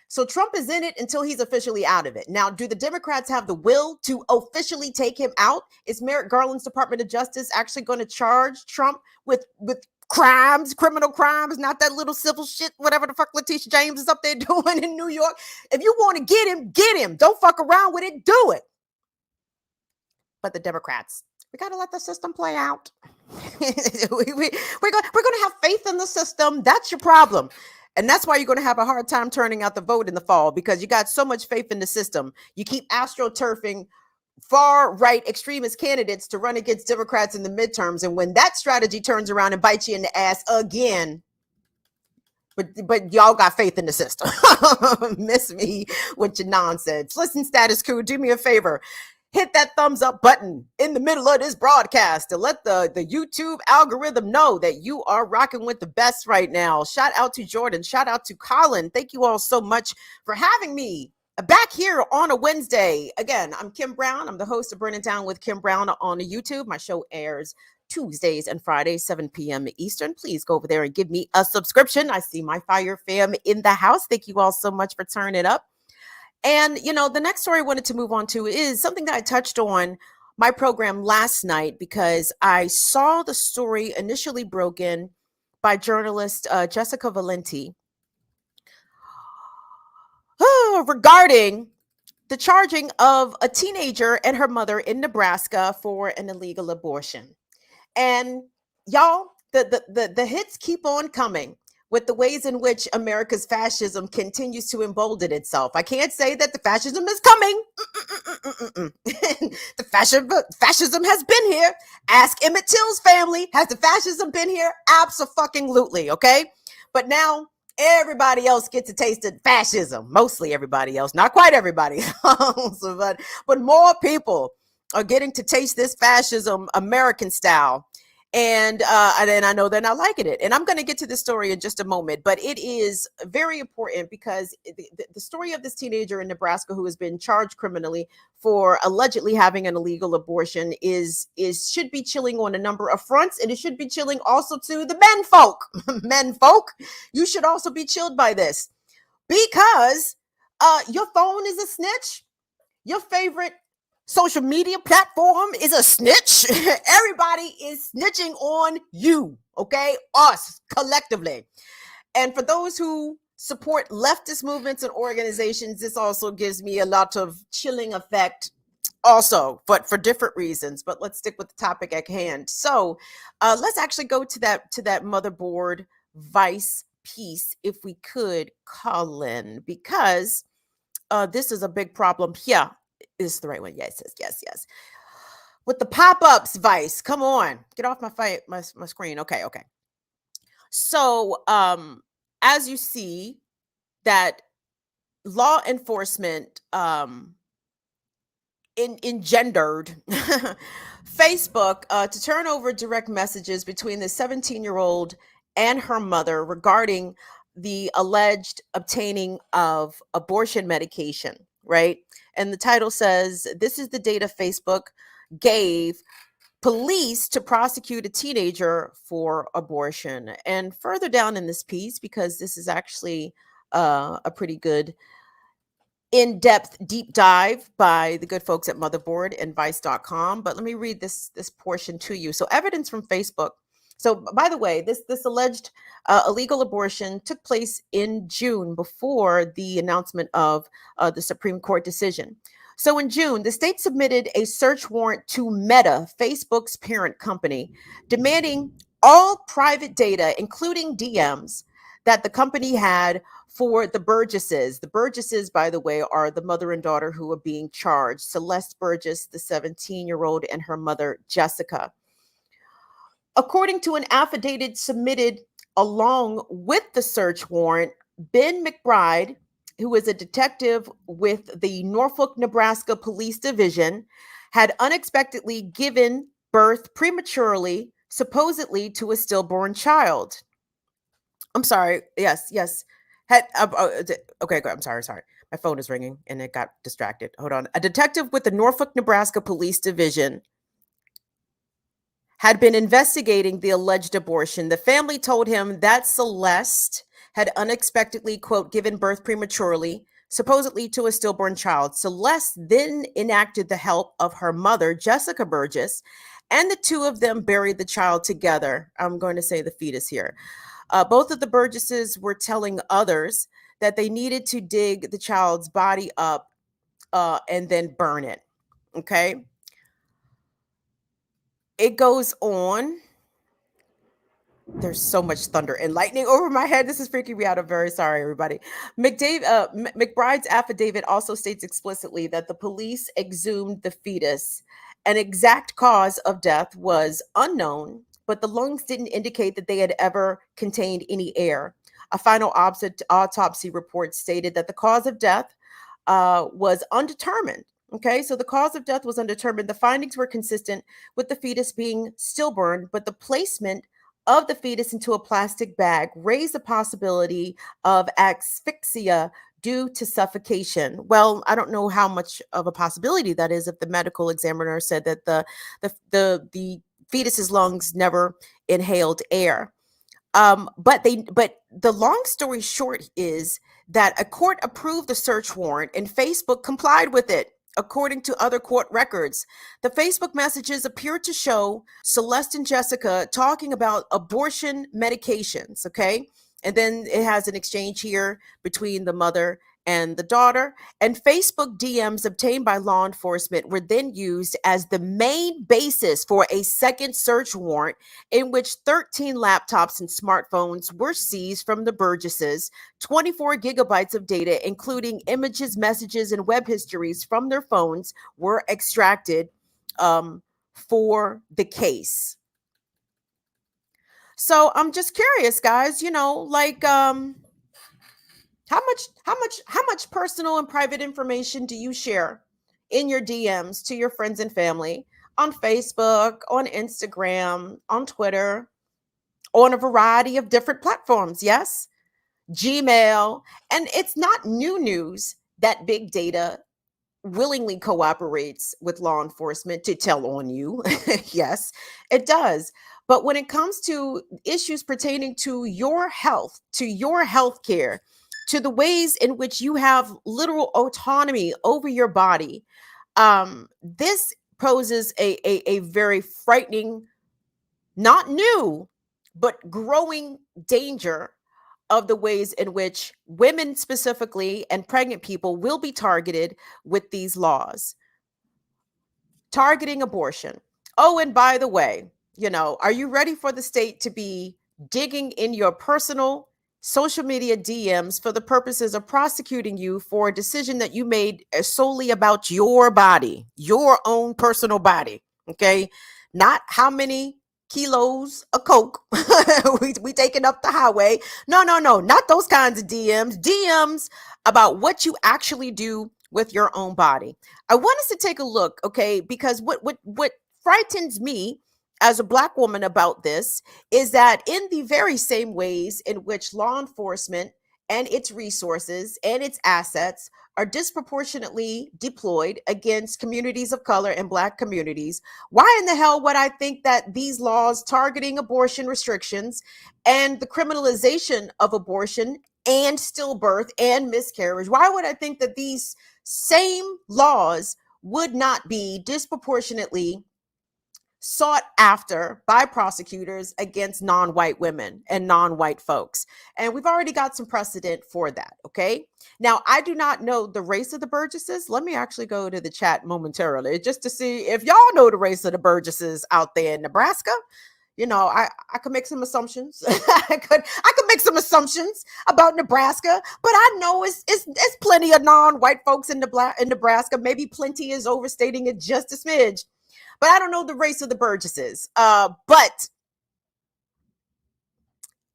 So Trump is in it until he's officially out of it. Now, do the Democrats have the will to officially take him out? Is Merrick Garland's Department of Justice actually going to charge Trump with crimes, criminal crimes, not that little civil shit, whatever the fuck Letitia James is up there doing in New York? If you want to get him, get him. Don't fuck around with it. Do it. But the Democrats, we got to let the system play out. we're going to have faith in the system. That's your problem. And that's why you're going to have a hard time turning out the vote in the fall, because you got so much faith in the system. You keep astroturfing far right extremist candidates to run against Democrats in the midterms. And when that strategy turns around and bites you in the ass again, but y'all got faith in the system. Miss me with your nonsense. Listen, Status Coup, do me a favor. Hit that thumbs up button in the middle of this broadcast to let the YouTube algorithm know that you are rocking with the best right now. Shout out to Jordan. Shout out to Colin. Thank you all so much for having me back here on a Wednesday. Again, I'm Kim Brown. I'm the host of Burning Down with Kim Brown on YouTube. My show airs Tuesdays and Fridays, 7 p.m. Eastern. Please go over there and give me a subscription. I see my Fire fam in the house. Thank you all so much for turning it up. And, the next story I wanted to move on to is something that I touched on my program last night, because I saw the story initially broken by journalist Jessica Valenti regarding the charging of a teenager and her mother in Nebraska for an illegal abortion. And y'all, the hits keep on coming with the ways in which America's fascism continues to embolden itself. I can't say that the fascism is coming. The fascism has been here. Ask Emmett Till's family. Has the fascism been here? Abso-fucking-lutely, okay? But now everybody else gets a taste of fascism. Mostly everybody else. Not quite everybody else, but more people are getting to taste this fascism American style. And I know they're not liking it. And I'm going to get to this story in just a moment, but it is very important because the story of this teenager in Nebraska who has been charged criminally for allegedly having an illegal abortion should be chilling on a number of fronts, and it should be chilling also to the men folk. Men folk, you should also be chilled by this, because your phone is a snitch. Your favorite social media platform is a snitch. Everybody is snitching on you, okay? Us, collectively. And for those who support leftist movements and organizations, this also gives me a lot of chilling effect also, but for different reasons. But let's stick with the topic at hand. So let's actually go to that motherboard Vice piece, if we could, Colin, because this is a big problem here. Is the right one? Yes. With the pop-ups, Vice, come on, get off my screen. Okay. So, as you see, that law enforcement engendered Facebook to turn over direct messages between the 17-year-old and her mother regarding the alleged obtaining of abortion medication, right? And the title says, this is the data Facebook gave police to prosecute a teenager for abortion. And further down in this piece, because this is actually a pretty good in-depth deep dive by the good folks at Motherboard and Vice.com. But let me read this portion to you. So evidence from Facebook So, by the way, this alleged illegal abortion took place in June before the announcement of the Supreme Court decision. So in June, the state submitted a search warrant to Meta, Facebook's parent company, demanding all private data, including DMs, that the company had for the Burgesses. The Burgesses, by the way, are the mother and daughter who are being charged. Celeste Burgess, the 17-year-old, and her mother, Jessica. According to an affidavit submitted along with the search warrant, Ben McBride, who is a detective with the Norfolk, Nebraska Police Division, had unexpectedly given birth prematurely, supposedly to a stillborn child. I'm sorry. Yes. Okay, good. I'm sorry. My phone is ringing and it got distracted. Hold on. A detective with the Norfolk, Nebraska Police Division had been investigating the alleged abortion. The family told him that Celeste had unexpectedly, quote, given birth prematurely, supposedly to a stillborn child. Celeste then enacted the help of her mother, Jessica Burgess, and the two of them buried the child together. I'm going to say the fetus here. Both of the Burgesses were telling others that they needed to dig the child's body up and then burn it. Okay. It goes on. There's so much thunder and lightning over my head. This is freaking me out. I'm very sorry, everybody. McBride's affidavit also states explicitly that the police exhumed the fetus. An exact cause of death was unknown, but the lungs didn't indicate that they had ever contained any air. A final autopsy report stated that the cause of death was undetermined. Okay, so the cause of death was undetermined. The findings were consistent with the fetus being stillborn, but the placement of the fetus into a plastic bag raised the possibility of asphyxia due to suffocation. Well, I don't know how much of a possibility that is if the medical examiner said that the fetus's lungs never inhaled air. But the long story short is that a court approved the search warrant and Facebook complied with it. According to other court records, the Facebook messages appear to show Celeste and Jessica talking about abortion medications, okay? And then it has an exchange here between the mother and the daughter. And Facebook DMs obtained by law enforcement were then used as the main basis for a second search warrant in which 13 laptops and smartphones were seized from the Burgesses. 24 gigabytes of data, including images, messages, and web histories from their phones, were extracted for the case. So I'm just curious, guys, how much personal and private information do you share in your DMs to your friends and family on Facebook, on Instagram, on Twitter, on a variety of different platforms? Yes, Gmail. And it's not new news that big data willingly cooperates with law enforcement to tell on you. Yes, it does. But when it comes to issues pertaining to your health, to your health care, to the ways in which you have literal autonomy over your body, this poses a very frightening, not new, but growing danger of the ways in which women specifically and pregnant people will be targeted with these laws. Targeting abortion. Oh, and by the way, are you ready for the state to be digging in your personal social media DMs for the purposes of prosecuting you for a decision that you made solely about your body, your own personal body? Okay. Not how many kilos of coke we taking up the highway. No, not those kinds of DMs about what you actually do with your own body. I want us to take a look, okay, because what frightens me as a Black woman about this is that in the very same ways in which law enforcement and its resources and its assets are disproportionately deployed against communities of color and Black communities, why in the hell would I think that these laws targeting abortion restrictions and the criminalization of abortion and stillbirth and miscarriage, why would I think that these same laws would not be disproportionately sought after by prosecutors against non-white women and non-white folks. And we've already got some precedent for that, okay? Now, I do not know the race of the Burgesses. Let me actually go to the chat momentarily just to see if y'all know the race of the Burgesses out there in Nebraska. You know, I could make some assumptions. I could make some assumptions about Nebraska, but I know it's plenty of non-white folks in Nebraska. Maybe plenty is overstating it just a smidge. But I don't know the race of the Burgesses. But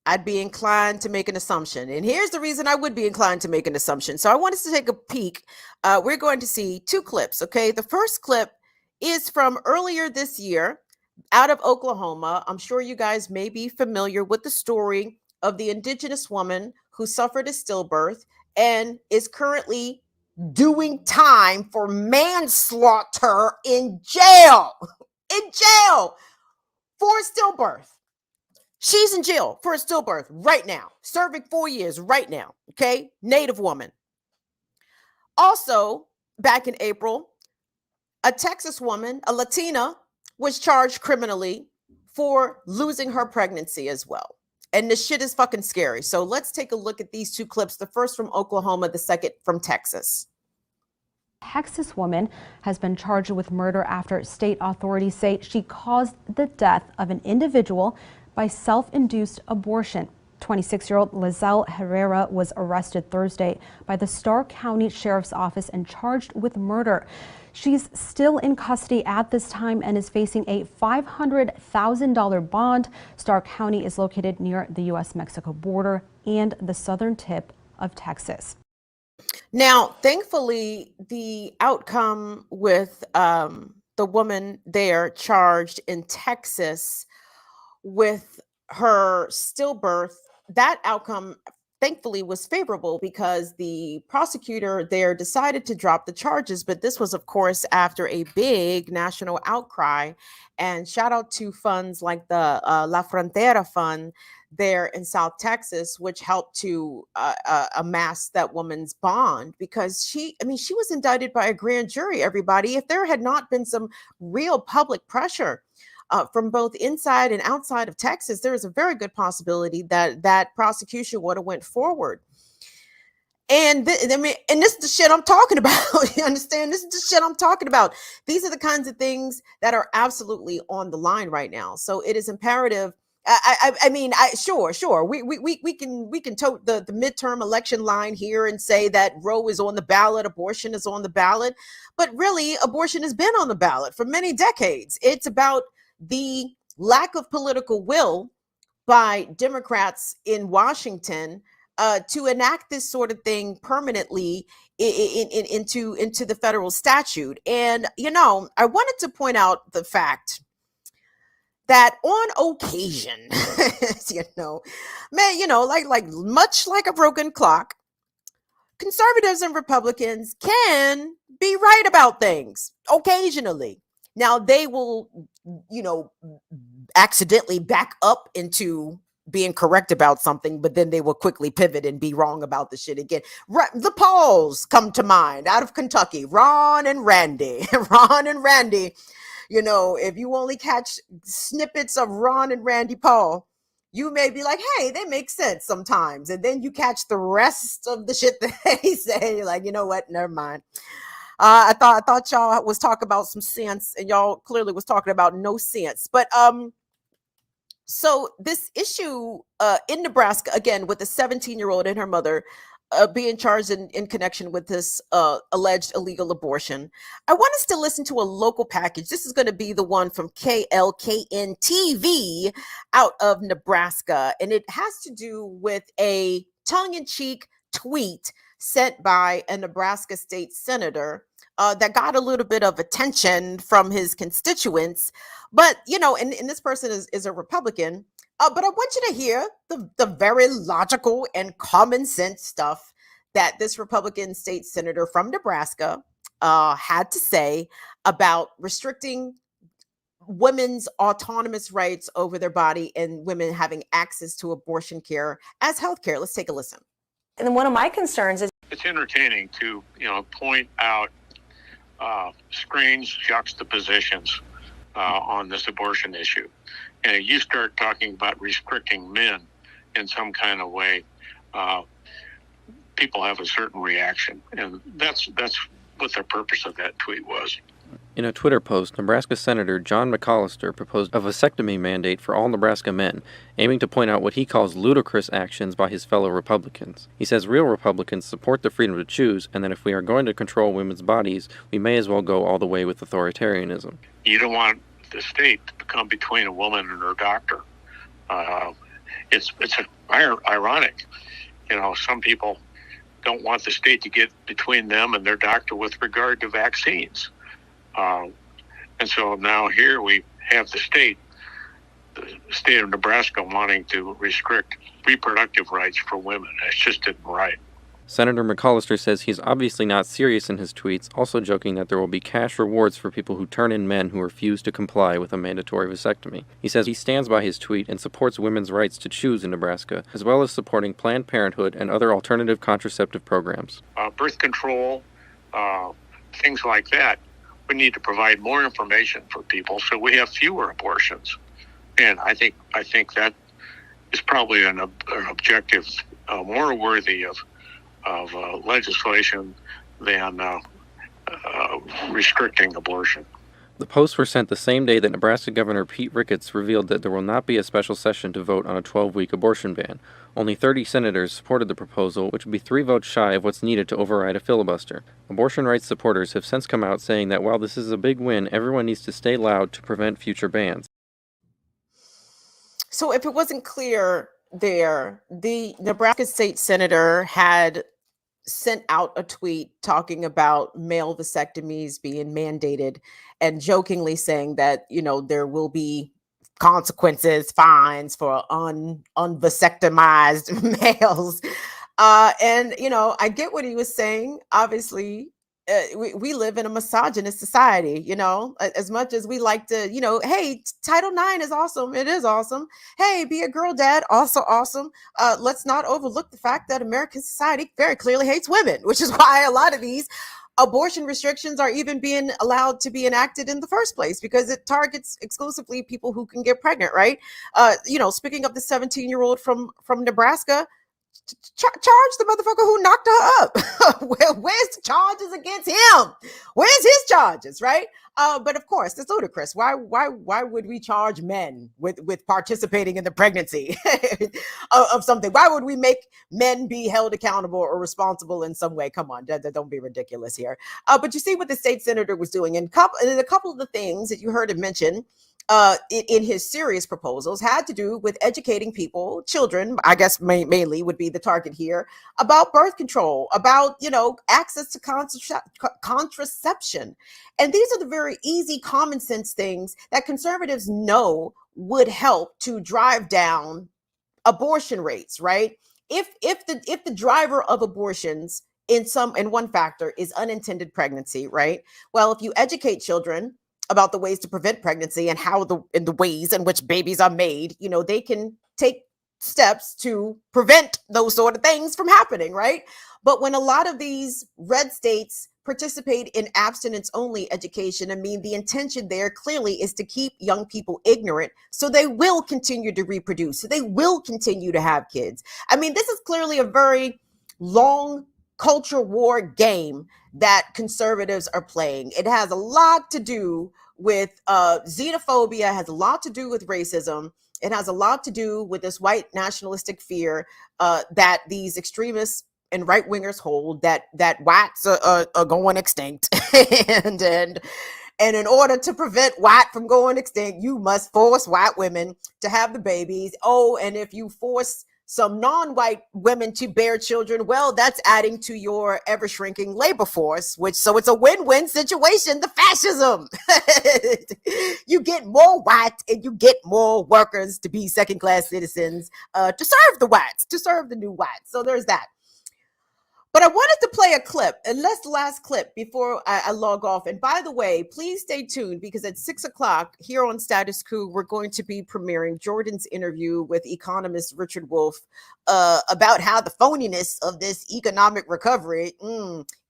I'd be inclined to make an assumption. And here's the reason I would be inclined to make an assumption. So I want us to take a peek. We're going to see two clips, okay? The first clip is from earlier this year out of Oklahoma. I'm sure you guys may be familiar with the story of the indigenous woman who suffered a stillbirth and is currently doing time for manslaughter in jail. In jail for a stillbirth. She's in jail for a stillbirth right now, serving 4 years right now. Okay, Native woman. Also, back in April, a Texas woman, a Latina, was charged criminally for losing her pregnancy as well. And the shit is fucking scary. So let's take a look at these two clips. The first from Oklahoma, the second from Texas. Texas woman has been charged with murder after state authorities say she caused the death of an individual by self-induced abortion. 26-year-old Lizelle Herrera was arrested Thursday by the Stark County Sheriff's Office and charged with murder. She's still in custody at this time and is facing a $500,000 bond. Stark County is located near the U.S.-Mexico border and the southern tip of Texas. Now, thankfully, the outcome with the woman there charged in Texas with her stillbirth, that outcome thankfully was favorable because the prosecutor there decided to drop the charges. But this was, of course, after a big national outcry. And shout out to funds like the La Frontera Fund there in South Texas, which helped to amass that woman's bond, because she was indicted by a grand jury, everybody. If there had not been some real public pressure from both inside and outside of Texas, there is a very good possibility that that prosecution would have went forward. And this is the shit I'm talking about. You understand? This is the shit I'm talking about. These are the kinds of things that are absolutely on the line right now. So it is imperative. Sure. We can tote the midterm election line here and say that Roe is on the ballot, abortion is on the ballot, but really abortion has been on the ballot for many decades. It's about the lack of political will by Democrats in Washington to enact this sort of thing permanently into the federal statute. And, I wanted to point out the fact that on occasion, much like a broken clock, conservatives and Republicans can be right about things occasionally. Now, they will, accidentally back up into being correct about something, but then they will quickly pivot and be wrong about the shit again. The Pauls come to mind out of Kentucky, Ron and Randy. If you only catch snippets of Ron and Randy Paul, you may be like, hey, they make sense sometimes. And then you catch the rest of the shit that they say, like, you know what? Never mind. I thought y'all was talking about some sense, and y'all clearly was talking about no sense. But so this issue in Nebraska, again, with a 17-year-old and her mother being charged in connection with this alleged illegal abortion, I want us to listen to a local package. This is going to be the one from KLKN TV out of Nebraska, and it has to do with a tongue-in-cheek tweet sent by a Nebraska state senator that got a little bit of attention from his constituents. But, and this person is a Republican. But I want you to hear the very logical and common sense stuff that this Republican state senator from Nebraska had to say about restricting women's autonomous rights over their body and women having access to abortion care as health care. Let's take a listen. And one of my concerns is it's entertaining to, point out strange juxtapositions on this abortion issue. And you start talking about restricting men in some kind of way, people have a certain reaction. And that's what the purpose of that tweet was. In a Twitter post, Nebraska Senator John McAllister proposed a vasectomy mandate for all Nebraska men, aiming to point out what he calls ludicrous actions by his fellow Republicans. He says real Republicans support the freedom to choose, and that if we are going to control women's bodies, we may as well go all the way with authoritarianism. You don't want the state to come between a woman and her doctor. It's ironic. Some people don't want the state to get between them and their doctor with regard to vaccines. And so now here we have the state of Nebraska wanting to restrict reproductive rights for women. It just isn't right. Senator McAllister says he's obviously not serious in his tweets, also joking that there will be cash rewards for people who turn in men who refuse to comply with a mandatory vasectomy. He says he stands by his tweet and supports women's rights to choose in Nebraska, as well as supporting Planned Parenthood and other alternative contraceptive programs. Birth control, things like that. We need to provide more information for people so we have fewer abortions. And I think that is probably an objective more worthy of legislation than restricting abortion. The posts were sent the same day that Nebraska Governor Pete Ricketts revealed that there will not be a special session to vote on a 12-week abortion ban. Only 30 senators supported the proposal, which would be 3 votes shy of what's needed to override a filibuster. Abortion rights supporters have since come out saying that while this is a big win, everyone needs to stay loud to prevent future bans. So if it wasn't clear there, the Nebraska state senator had sent out a tweet talking about male vasectomies being mandated and jokingly saying that, there will be consequences, fines for unvasectomized males. And I get what he was saying. Obviously, we live in a misogynist society, as much as we like to, hey, Title IX is awesome. It is awesome. Hey, be a girl dad, also awesome. Let's not overlook the fact that American society very clearly hates women, which is why a lot of these abortion restrictions are even being allowed to be enacted in the first place, because it targets exclusively people who can get pregnant, right? Speaking of the 17-year-old from Nebraska, charge the motherfucker who knocked her up. Where's the charges against him? Where's his charges, right? But of course, it's ludicrous. Why would we charge men with participating in the pregnancy of something? Why would we make men be held accountable or responsible in some way? Come on, don't be ridiculous here. But you see what the state senator was doing, and a couple of the things that you heard him mention in his serious proposals had to do with educating people, children, I guess mainly would be the target here, about birth control, about, access to contraception. And these are the very easy, common sense things that conservatives know would help to drive down abortion rates, right? If the driver of abortions in one factor is unintended pregnancy, right? Well, if you educate children about the ways to prevent pregnancy and the ways in which babies are made, they can take steps to prevent those sort of things from happening, right? But when a lot of these red states participate in abstinence-only education, the intention there clearly is to keep young people ignorant so they will continue to reproduce, so they will continue to have kids. This is clearly a very long culture war game that conservatives are playing. It has a lot to do with xenophobia, has a lot to do with racism. It has a lot to do with this white nationalistic fear that these extremists and right wingers hold that whites are going extinct, and in order to prevent white from going extinct, you must force white women to have the babies. Oh, and if you force some non-white women to bear children, well, that's adding to your ever-shrinking labor force, so it's a win-win situation, the fascism. You get more white and you get more workers to be second-class citizens to serve the whites, to serve the new whites. So there's that. But I wanted to play a clip, and that's the last clip before I log off. And by the way, please stay tuned because at 6 o'clock here on Status Coup, we're going to be premiering Jordan's interview with economist Richard Wolff about how the phoniness of this economic recovery,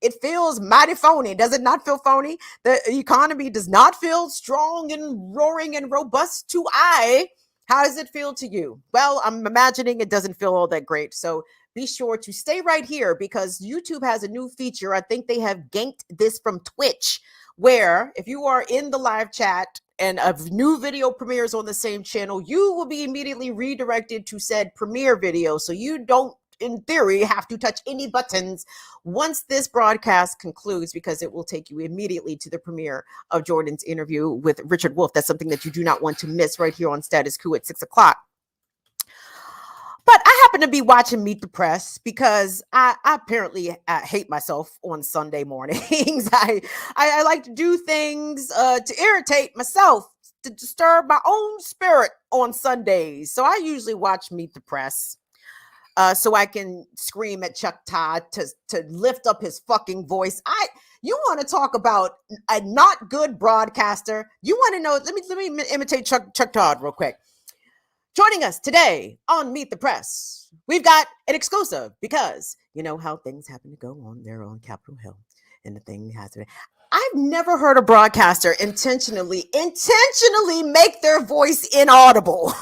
it feels mighty phony. Does it not feel phony? The economy does not feel strong and roaring and robust to I. How does it feel to you? Well, I'm imagining it doesn't feel all that great. So be sure to stay right here because YouTube has a new feature. I think they have ganked this from Twitch, where if you are in the live chat and a new video premieres on the same channel, you will be immediately redirected to said premiere video. So you don't, in theory, have to touch any buttons once this broadcast concludes, because it will take you immediately to the premiere of Jordan's interview with Richard Wolff. That's something that you do not want to miss right here on Status Coup at 6 o'clock. But I happen to be watching Meet the Press because I apparently hate myself on Sunday mornings. I like to do things to irritate myself, to disturb my own spirit on Sundays. So I usually watch Meet the Press so I can scream at Chuck Todd to lift up his fucking voice. You want to talk about a not good broadcaster? You want to know? Let me imitate Chuck Todd real quick. Joining us today on Meet the Press, we've got an exclusive because you know how things happen to go on there on Capitol Hill, and the thing has to be. I've never heard a broadcaster intentionally make their voice inaudible.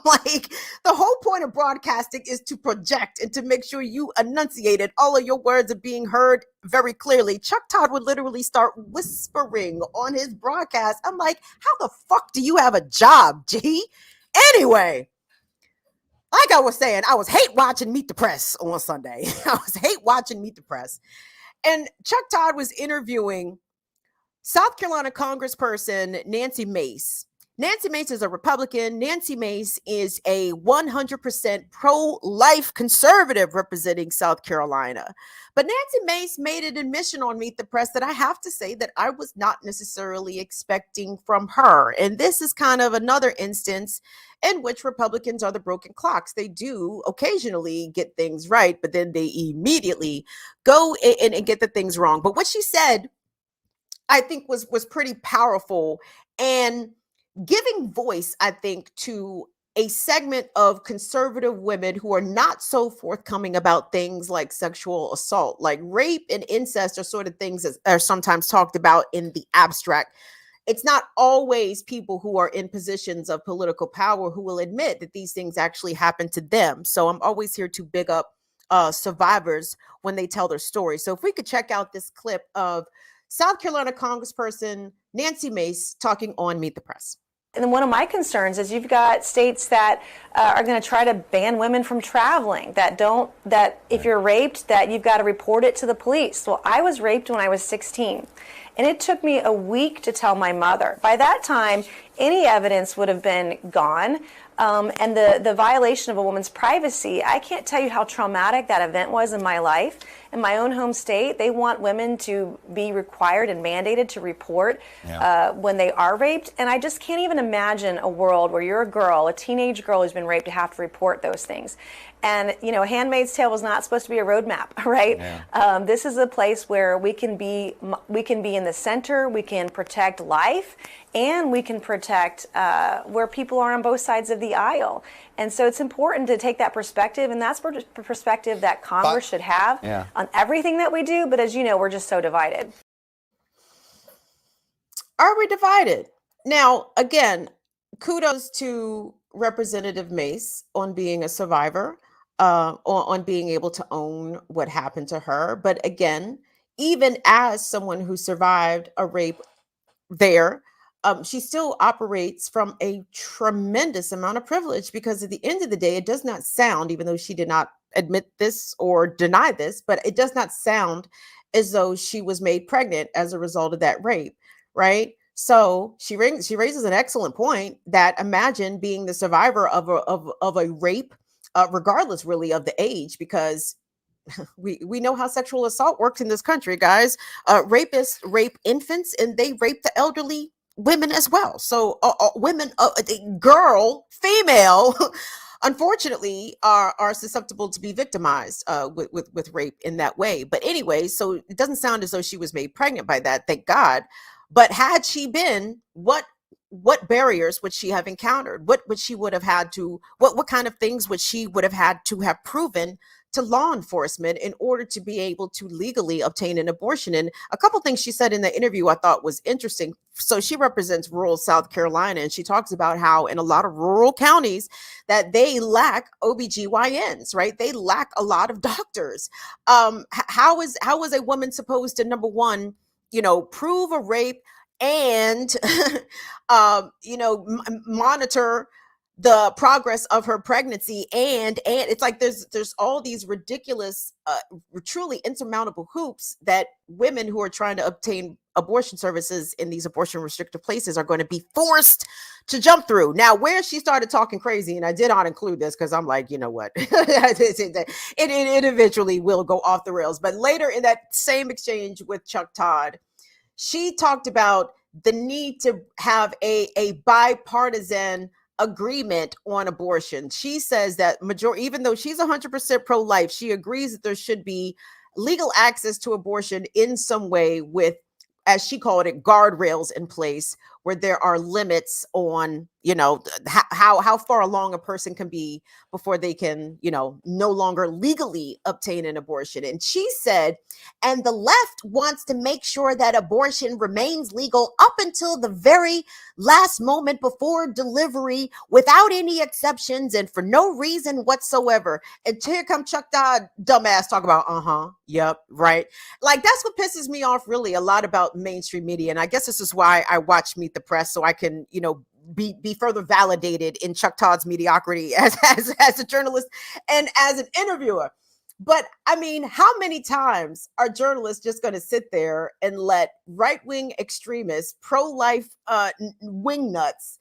Like, the whole point of broadcasting is to project and to make sure you enunciated all of your words are being heard very clearly. Chuck Todd would literally start whispering on his broadcast. I'm like, how the fuck do you have a job, G? Anyway, like I was saying, I was hate watching Meet the Press on Sunday. I was hate watching Meet the Press. And Chuck Todd was interviewing South Carolina Congressperson Nancy Mace. Nancy Mace is a Republican. Nancy Mace is a 100% pro-life conservative representing South Carolina. But Nancy Mace made an admission on Meet the Press that I have to say that I was not necessarily expecting from her. And this is kind of another instance in which Republicans are the broken clocks. They do occasionally get things right, but then they immediately go and get the things wrong. But what she said, I think, was pretty powerful and giving voice, I think, to a segment of conservative women who are not so forthcoming about things like sexual assault. Like rape and incest are sort of things that are sometimes talked about in the abstract. It's not always people who are in positions of political power who will admit that these things actually happen to them. So I'm always here to big up survivors when they tell their story. So if we could check out this clip of South Carolina Congressperson Nancy Mace talking on Meet the Press. And one of my concerns is you've got states that are going to try to ban women from traveling, that if you're raped, that you've got to report it to the police. Well, I was raped when I was 16, and it took me a week to tell my mother. By that time, any evidence would have been gone. And the violation of a woman's privacy, I can't tell you how traumatic that event was in my life. In my own home state, they want women to be required and mandated to report when they are raped. And I just can't even imagine a world where you're a girl, a teenage girl who's been raped, to have to report those things. And, you know, Handmaid's Tale was not supposed to be a roadmap, right? Yeah. This is a place where we can be in the center, we can protect life, and we can protect where people are on both sides of the aisle. And so it's important to take that perspective, and that's the perspective that Congress should have on everything that we do. But as you know, we're just so divided. Are we divided? Now, again, kudos to Representative Mace on being a survivor, on being able to own what happened to her. But again, even as someone who survived a rape there, she still operates from a tremendous amount of privilege, because at the end of the day, it does not sound, even though she did not admit this or deny this, but it does not sound as though she was made pregnant as a result of that rape, right? So she raises an excellent point that imagine being the survivor of a rape, regardless really of the age, because we know how sexual assault works in this country, guys. Rapists rape infants and they rape the elderly women as well. So women, girl, female, unfortunately are susceptible to be victimized with rape in that way. But anyway, so it doesn't sound as though she was made pregnant by that, thank God. But had she been, what barriers would she have encountered? What would she would have had to, what kind of things would she would have had to have proven to law enforcement in order to be able to legally obtain an abortion? And a couple things she said in the interview I thought was interesting. So she represents rural South Carolina, and she talks about how in a lot of rural counties that they lack OBGYNs, right? They lack a lot of doctors. How is a woman supposed to, number one, prove a rape and, monitor the progress of her pregnancy, and it's like there's all these ridiculous, truly insurmountable hoops that women who are trying to obtain abortion services in these abortion restricted places are going to be forced to jump through. Now, where she started talking crazy, and I did not include this because I'm like, you know what, it eventually will go off the rails. But later in that same exchange with Chuck Todd, she talked about the need to have a bipartisan agreement on abortion. She says that even though she's 100% pro-life, she agrees that there should be legal access to abortion in some way with, as she called it, guardrails in place where there are limits on, how far along a person can be before they can, no longer legally obtain an abortion. And she said, and the left wants to make sure that abortion remains legal up until the very last moment before delivery without any exceptions and for no reason whatsoever. And here come Chuck Todd, dumbass, talk about, yep, right. Like, that's what pisses me off really a lot about mainstream media. And I guess this is why I watch Meet the Press, so I can, be further validated in Chuck Todd's mediocrity as a journalist and as an interviewer. But I mean, how many times are journalists just going to sit there and let right-wing extremists, pro-life wingnuts,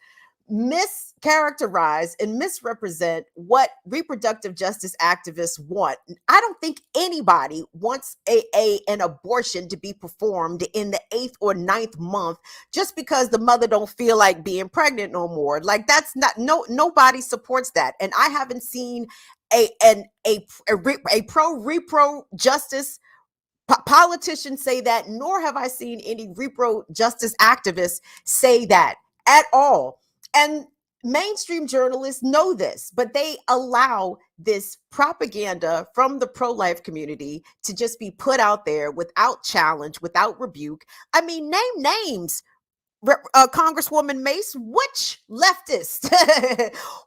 mischaracterize and misrepresent what reproductive justice activists want? I don't think anybody wants an abortion to be performed in the 8th or 9th month just because the mother don't feel like being pregnant no more. Like, that's not, nobody supports that. And I haven't seen a pro justice politician say that, nor have I seen any repro justice activists say that at all. And mainstream journalists know this, but they allow this propaganda from the pro-life community to just be put out there without challenge, without rebuke. I mean, name names. Congresswoman Mace, which leftist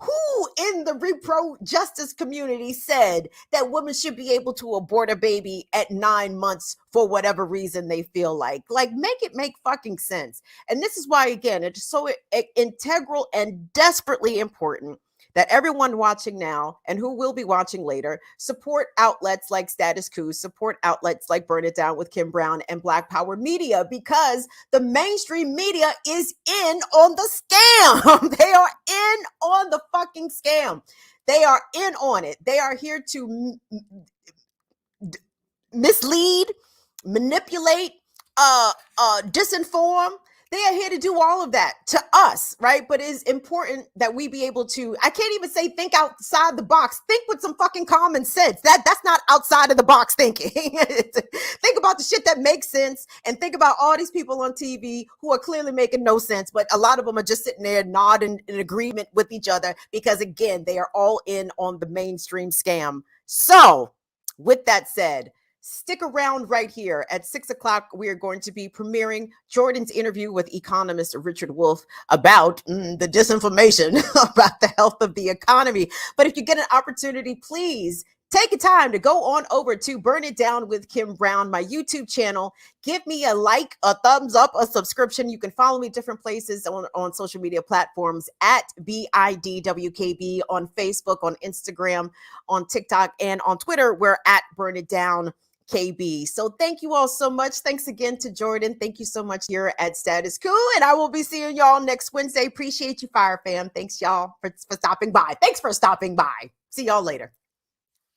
who in the repro justice community said that women should be able to abort a baby at 9 months for whatever reason they feel like make it make fucking sense. And this is why, again, it's so integral and desperately important that everyone watching now and who will be watching later support outlets like Status Coup, support outlets like Burn It Down with Kim Brown and Black Power Media, because the mainstream media is in on the scam. They are in on the fucking scam. They are in on it. They are here to mislead, manipulate, disinform. They are here to do all of that to us, right? But it is important that we be able to, I can't even say think outside the box. Think with some fucking common sense. That's not outside of the box thinking. Think about the shit that makes sense, and think about all these people on TV who are clearly making no sense, but a lot of them are just sitting there nodding in agreement with each other because, again, they are all in on the mainstream scam. So with that said, stick around right here at 6 o'clock. We are going to be premiering Jordan's interview with economist Richard Wolff about the disinformation about the health of the economy. But if you get an opportunity, please take a time to go on over to Burn It Down with Kim Brown, my YouTube channel. Give me a like, a thumbs up, a subscription. You can follow me different places on social media platforms at BIDWKB on Facebook, on Instagram, on TikTok, and on Twitter. We're at Burn It Down KB. So thank you all so much. Thanks again to Jordan. Thank you so much here at Status Coup. And I will be seeing y'all next Wednesday. Appreciate you, Fire Fam. Thanks y'all for stopping by. Thanks for stopping by. See y'all later.